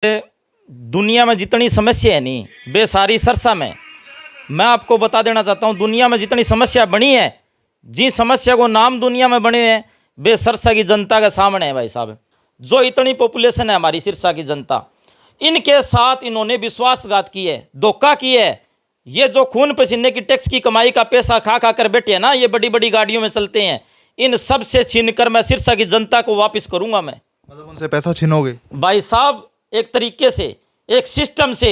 दुनिया में जितनी समस्या है नहीं वे सारी सरसा में। मैं आपको बता देना चाहता हूँ, दुनिया में जितनी समस्या बनी है, जिन समस्या को नाम दुनिया में बने हैं वे सिरसा की जनता के सामने है। भाई साहब, जो इतनी पॉपुलेशन है हमारी सिरसा की जनता, इनके साथ इन्होंने विश्वासघात की है, धोखा किया है। ये जो खून पसीने की टैक्स की कमाई का पैसा खा खा कर बैठे हैं ना, ये बड़ी बड़ी गाड़ियों में चलते हैं, इन सब से छीन कर मैं सिरसा की जनता को वापस करूंगा। मैं मतलब उनसे पैसा छीनोगे? भाई साहब, एक तरीके से, एक सिस्टम से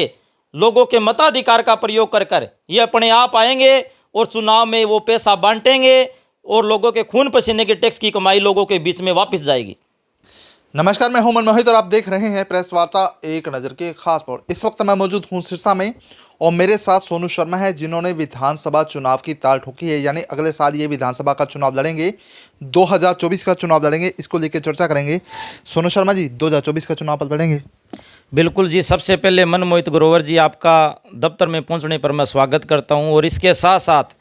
लोगों के मताधिकार का प्रयोग कर कर ये अपने आप आएंगे और चुनाव में वो पैसा बांटेंगे और लोगों के खून पसीने के टैक्स की कमाई लोगों के बीच में वापस जाएगी। नमस्कार, मैं हूं मनमोहित और आप देख रहे हैं प्रेस वार्ता एक नज़र के खास पर। इस वक्त मैं मौजूद हूं सिरसा में और मेरे साथ सोनू शर्मा है, जिन्होंने विधानसभा चुनाव की ताल ठोकी है। यानी अगले साल ये विधानसभा का चुनाव लड़ेंगे, 2024 का चुनाव लड़ेंगे। इसको लेकर चर्चा करेंगे। सोनू शर्मा जी, 2024 का चुनाव पर लड़ेंगे? बिल्कुल जी। सबसे पहले मनमोहित ग्रोवर जी, आपका दफ्तर में पहुंचने पर मैं स्वागत करता हूं। और इसके साथ साथ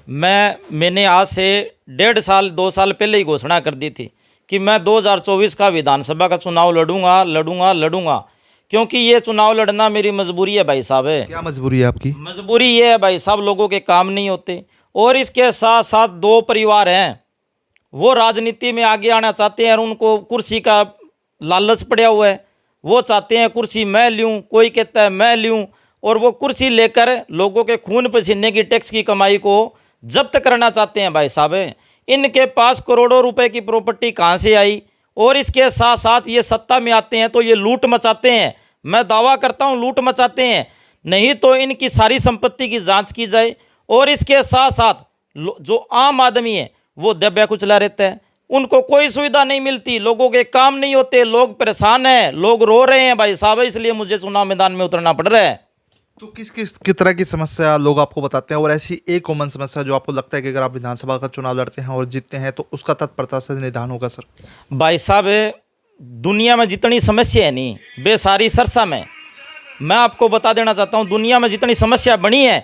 मैंने आज से 1.5 साल 2 साल पहले ही घोषणा कर दी थी कि मैं 2024 का विधानसभा का चुनाव लड़ूंगा, क्योंकि ये चुनाव लड़ना मेरी मजबूरी है। भाई साहब, क्या मजबूरी है आपकी? मजबूरी ये है भाई साहब, लोगों के काम नहीं होते। और इसके साथ साथ 2 परिवार हैं, वो राजनीति में आगे आना चाहते हैं और उनको कुर्सी का लालच पड़ा हुआ है। वो चाहते हैं कुर्सी मैं लूँ, कोई कहता है मैं लूँ, और वो कुर्सी लेकर लोगों के खून पसीने की टैक्स की कमाई को जब्त करना चाहते हैं। भाई साहब, इनके पास करोड़ों रुपए की प्रॉपर्टी कहाँ से आई? और इसके साथ साथ ये सत्ता में आते हैं तो ये लूट मचाते हैं। मैं दावा करता हूँ लूट मचाते हैं। नहीं तो इनकी सारी संपत्ति की जांच की जाए। और इसके साथ साथ जो आम आदमी है वो दबा कुचला रहता है, उनको कोई सुविधा नहीं मिलती, लोगों के काम नहीं होते, लोग परेशान हैं, लोग रो रहे हैं। भाई साहब, इसलिए मुझे चुनाव मैदान में उतरना पड़ रहा है। तो किस तरह की समस्या लोग आपको बताते हैं, और ऐसी एक कॉमन समस्या जो आपको लगता है कि अगर आप विधानसभा का चुनाव लड़ते हैं और जीतते हैं तो उसका तत्परता से निदान होगा? सर भाई साहब, दुनिया में जितनी समस्या है नहीं वे सारी सिरसा में। मैं आपको बता देना चाहता हूँ, दुनिया में जितनी समस्या बनी है,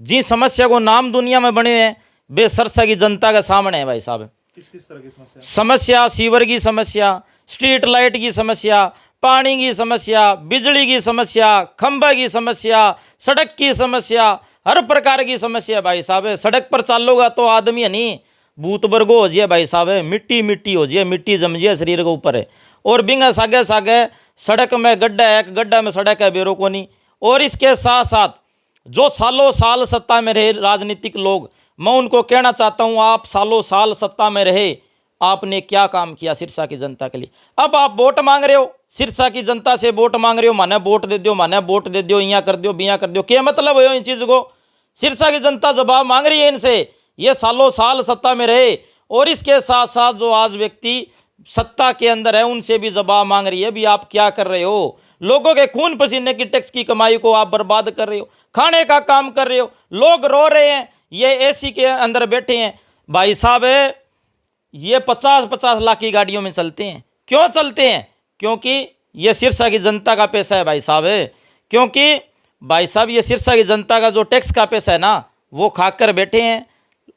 जिन समस्या को नाम दुनिया में बने हैं वे सिरसा की जनता के सामने है। भाई साहब, किस तरह की समस्या सीवर की समस्या, स्ट्रीट लाइट की समस्या, पानी की समस्या, बिजली की समस्या, खंभा की समस्या, सड़क की समस्या, हर प्रकार की समस्या। भाई साहब, सड़क पर चलोगा तो आदमी है नहीं भूत बर्गो हो जाए। भाई साहब, मिट्टी हो जाए, मिट्टी जम जाए शरीर के ऊपर है। और बिंगा सागे सागे सड़क में गड्ढा है, एक गड्ढा में सड़क है, बेरो को नहीं। और इसके साथ साथ जो सालों साल सत्ता में रहे राजनीतिक लोग, मैं उनको कहना चाहता हूँ, आप सालों साल सत्ता में रहे, आपने क्या काम किया सिरसा की जनता के लिए? अब आप वोट मांग रहे हो, सिरसा की जनता से वोट मांग रहे हो, माने वोट दे दो, माने वोट दे दो, यहाँ कर दो, बिया कर दो, क्या मतलब है इन चीज़ को? सिरसा की जनता जवाब मांग रही है इनसे, ये सालों साल सत्ता में रहे। और इसके साथ साथ जो आज व्यक्ति सत्ता के अंदर है उनसे भी जवाब मांग रही है, भी आप क्या कर रहे हो? लोगों के खून पसीने की टैक्स की कमाई को आप बर्बाद कर रहे हो, खाने का काम कर रहे हो, लोग रो रहे हैं, ये एसी के अंदर बैठे हैं। भाई साहब, ये 50-50 लाख की गाड़ियों में चलते हैं। क्यों चलते हैं? क्योंकि ये सिरसा की जनता का पैसा है। भाई साहब, क्योंकि भाई साहब ये सिरसा की जनता का जो टैक्स का पैसा है ना, वो खाकर बैठे हैं।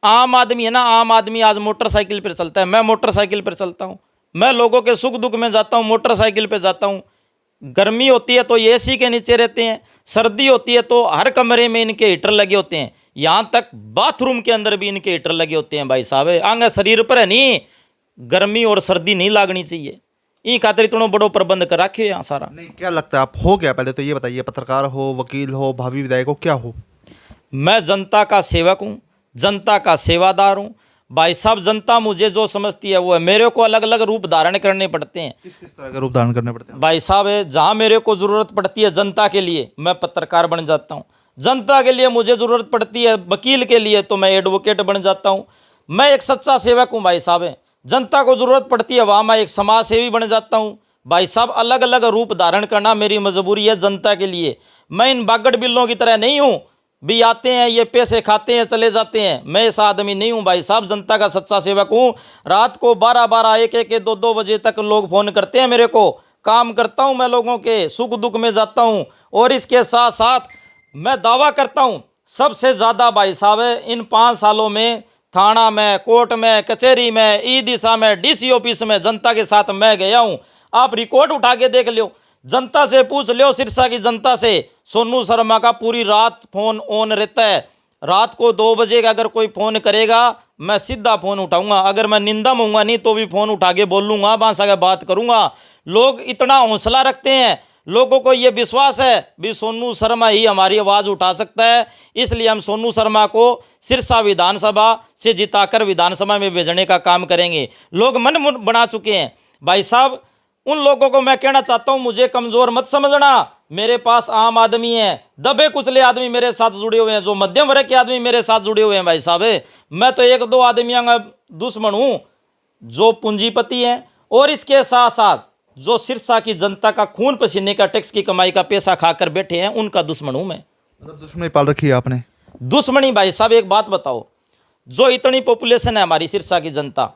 आम आदमी है ना, आम आदमी आज मोटरसाइकिल पर चलता है, मैं मोटरसाइकिल पर चलता हूँ, मैं लोगों के सुख दुख में जाता हूँ, मोटरसाइकिल पर जाता हूँ। गर्मी होती है तो ये एसी के नीचे रहते हैं, सर्दी होती है तो हर कमरे में इनके हीटर लगे होते हैं, यहाँ तक बाथरूम के अंदर भी इनके हीटर लगे होते हैं। भाई साहब, आगे शरीर पर है नहीं गर्मी और सर्दी नहीं लागनी चाहिए, ई खातिर इतना बड़ो प्रबंध कर रखे यहाँ सारा। नहीं, क्या लगता है आप हो क्या? पहले तो ये बताइए, पत्रकार हो, वकील हो, भावी विधायक हो, क्या हो? मैं जनता का सेवक हूँ, जनता का सेवादार हूँ। भाई साहब, जनता मुझे जो समझती है वो है। मेरे को अलग अलग रूप धारण करने पड़ते हैं। किस तरह का रूप धारण करने पड़ते हैं? भाई साहब, जहाँ मेरे को ज़रूरत पड़ती है जनता के लिए, मैं पत्रकार बन जाता हूँ। जनता के लिए मुझे ज़रूरत पड़ती है वकील के लिए, तो मैं एडवोकेट बन जाता हूँ। मैं एक सच्चा सेवक हूँ। भाई साहब, जनता को ज़रूरत पड़ती है वहाँ मैं एक समाज सेवी बन जाता हूँ। भाई साहब, अलग अलग रूप धारण करना मेरी मजबूरी है जनता के लिए। मैं इन बागड़ बिल्लों की तरह नहीं हूँ, भी आते हैं ये पैसे खाते हैं चले जाते हैं। मैं ऐसा आदमी नहीं हूँ। भाई साहब, जनता का सच्चा सेवक हूँ। रात को 12-12, 1-1, 2-2 बजे तक लोग फ़ोन करते हैं मेरे को, काम करता हूँ मैं, लोगों के सुख दुख में जाता हूँ। और इसके साथ साथ मैं दावा करता हूँ, सबसे ज़्यादा भाई साहब इन 5 सालों में थाना में, कोर्ट में, कचहरी में, ई दिशा में, डीसी ऑफिस में जनता के साथ मैं गया हूँ। आप रिकॉर्ड उठा के देख लो, जनता से पूछ लो, सिरसा की जनता से, सोनू शर्मा का पूरी रात फोन ऑन रहता है। रात को 2 बजे का अगर कोई फ़ोन करेगा मैं सीधा फ़ोन उठाऊंगा, अगर मैं निंदा में हूँगा नहीं तो भी फ़ोन उठा के बोलूँगा, बांसा का बात करूँगा। लोग इतना हौसला रखते हैं, लोगों को ये विश्वास है भी सोनू शर्मा ही हमारी आवाज़ उठा सकता है, इसलिए हम सोनू शर्मा को सिरसा विधानसभा से जिताकर विधानसभा में भेजने का काम करेंगे। लोग मन बना चुके हैं भाई साहब। उन लोगों को मैं कहना चाहता हूं, मुझे कमज़ोर मत समझना, मेरे पास आम आदमी है, दबे कुचले आदमी मेरे साथ जुड़े हुए हैं, जो मध्यम वर्ग के आदमी मेरे साथ जुड़े हुए हैं भाई साहब। मैं तो 1-2 आदमियों का दुश्मन हूँ जो पूंजीपति हैं, और इसके साथ साथ जो सिरसा की जनता का खून पसीने का टैक्स की कमाई का पैसा खाकर बैठे हैं, उनका दुश्मन हूँ मैं। मतलब दुश्मनी पाल रखी है आपने? दुश्मनी भाई साहब, एक बात बताओ, जो इतनी पॉपुलेशन है हमारी सिरसा की जनता,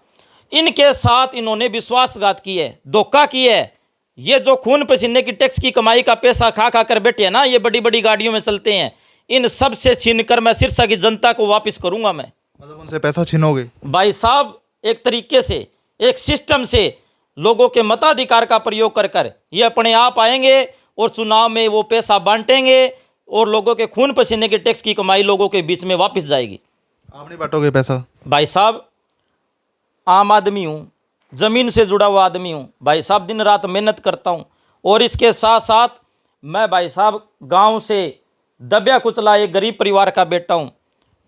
इनके साथ इन्होंने विश्वासघात की है, धोखा की है। ये जो खून पसीने की टैक्स की कमाई का पैसा खा खा कर बैठे हैं ना, ये बड़ी बड़ी गाड़ियों में चलते हैं, इन सब से छीन कर मैं सिरसा की जनता को वापस करूंगा मैं। मतलब उनसे पैसा छीनोगे? भाई साहब, एक तरीके से, एक सिस्टम से लोगों के मताधिकार का प्रयोग कर कर ये अपने आप आएंगे और चुनाव में वो पैसा बांटेंगे और लोगों के खून पसीने के टैक्स की कमाई लोगों के बीच में वापस जाएगी। आप नहीं बांटोगे पैसा? भाई साहब, आम आदमी हूँ, ज़मीन से जुड़ा हुआ आदमी हूँ भाई साहब, दिन रात मेहनत करता हूँ, और इसके साथ साथ मैं भाई साहब गांव से दबिया कुचला एक गरीब परिवार का बेटा हूँ।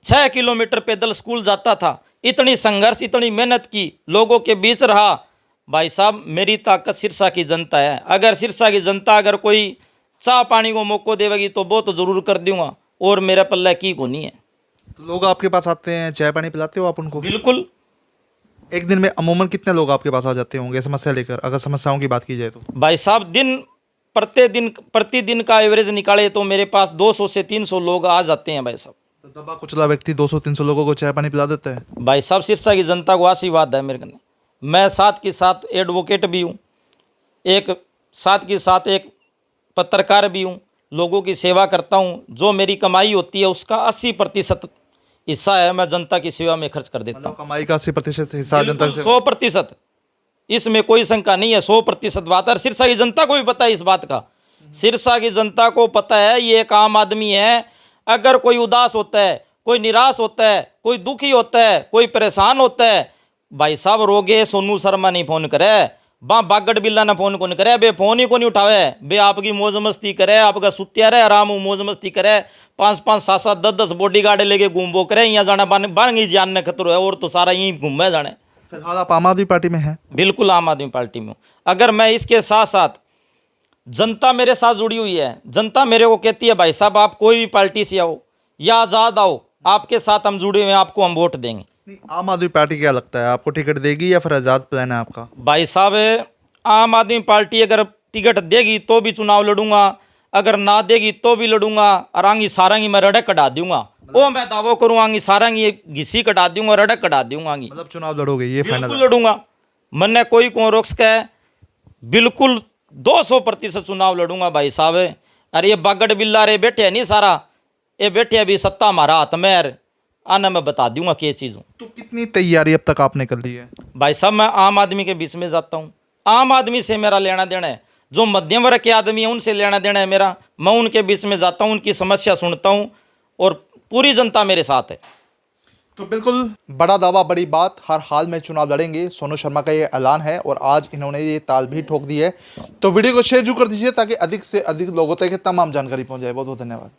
6 किलोमीटर पैदल स्कूल जाता था, इतनी संघर्ष, इतनी मेहनत की, लोगों के बीच रहा भाई साहब। मेरी ताकत सिरसा की जनता है। अगर सिरसा की जनता अगर कोई चाय पानी को मौका देवेगी तो वो तो ज़रूर कर दूंगा, और मेरा पल्ला की को नहीं है। तो लोग आपके पास आते हैं, चाय पानी पिलाते हो आप उनको? बिल्कुल। एक दिन में अमूमन कितने लोग आपके पास आ जाते होंगे समस्या लेकर, अगर समस्याओं की बात की जाए तो? भाई साहब, प्रतिदिन का एवरेज निकाले तो मेरे पास 200 से 300 लोग आ जाते हैं भाई साहब। तो दबा कुचला व्यक्ति 200-300 लोगों को चाय पानी पिला देता है? भाई साहब, सिरसा की जनता को आशीर्वाद है मेरे कने। मैं साथ के साथ एडवोकेट भी हूँ, साथ के साथ एक पत्रकार भी हूँ, लोगों की सेवा करता हूँ। जो मेरी कमाई होती है उसका 80% हिस्सा है मैं जनता की सेवा में खर्च कर देता हूँ। मतलब कमाई का 80% हिस्सा जनता से? 100%, इसमें कोई शंका नहीं है, 100% बात है। सिरसा की जनता को भी पता है इस बात का, सिरसा की जनता को पता है ये एक आम आदमी है। अगर कोई उदास होता है, कोई निराश होता है, कोई दुखी होता है, कोई परेशान होता है, भाई साहब रोगे सोनू शर्मा नहीं फ़ोन करे, बागड़ बिल्ला ना फ़ोन कौन करे, बे फ़ोन ही को नहीं उठावे, बे आपकी मौज मस्ती करे, आपका सुत्या रहे आराम मौज मस्ती करे, 5-5, 7-7, 10-10 बॉडी गार्ड लेके घूमबो करे, यहाँ जाना बन गई जान ने खतरो है, और तो सारा यहीं घूमे जाने। फिलहाल आप आम आदमी पार्टी में हैं? बिल्कुल आम आदमी पार्टी में हूँ। अगर मैं इसके साथ साथ, जनता मेरे साथ जुड़ी हुई है, जनता मेरे को कहती है भाई साहब आप कोई भी पार्टी से आओ या आज़ाद आओ, आपके साथ हम जुड़े हुए हैं, आपको हम वोट देंगे। नहीं, आम आदमी पार्टी क्या लगता है आपको टिकट देगी या फिर आज़ाद प्लान है आपका? भाई साहब, आम आदमी पार्टी अगर टिकट देगी तो भी चुनाव लड़ूंगा, अगर ना देगी तो भी लड़ूंगा, और आंगी सारंगी मैं रड़क कटा दूंगा, वो मैं दावो करूँ, आंगी सारंगी घिसी कटा दूंगा, रड़क कटा दूंगा। मतलब चुनाव लड़ोगे ये फाइनल? बिल्कुल लड़ूंगा, मैंने कोई को रोक सके, बिल्कुल 200% चुनाव लड़ूंगा भाई साहब। अरे ये बागड़ बिल्ला रे बैठे नहीं सारा, ये बैठे अभी सत्ता हमारा हाथ में है, आना मैं बता दूंगा क्या चीज़ हूँ। तो कितनी तैयारी अब तक आपने कर ली है? भाई साहब, मैं आम आदमी के बीच में जाता हूँ, आम आदमी से मेरा लेना देना है, जो मध्यम वर्ग के आदमी है उनसे लेना देना है मेरा। मैं उनके बीच में जाता हूँ, उनकी समस्या सुनता हूँ, और पूरी जनता मेरे साथ है। तो बिल्कुल बड़ा दावा, बड़ी बात, हर हाल में चुनाव लड़ेंगे, सोनू शर्मा का ये ऐलान है और आज इन्होंने ये ताल भी ठोक दी है। तो वीडियो को शेयर जरूर कर दीजिए ताकि अधिक से अधिक लोगों तक तमाम जानकारी पहुंच जाए। बहुत बहुत धन्यवाद।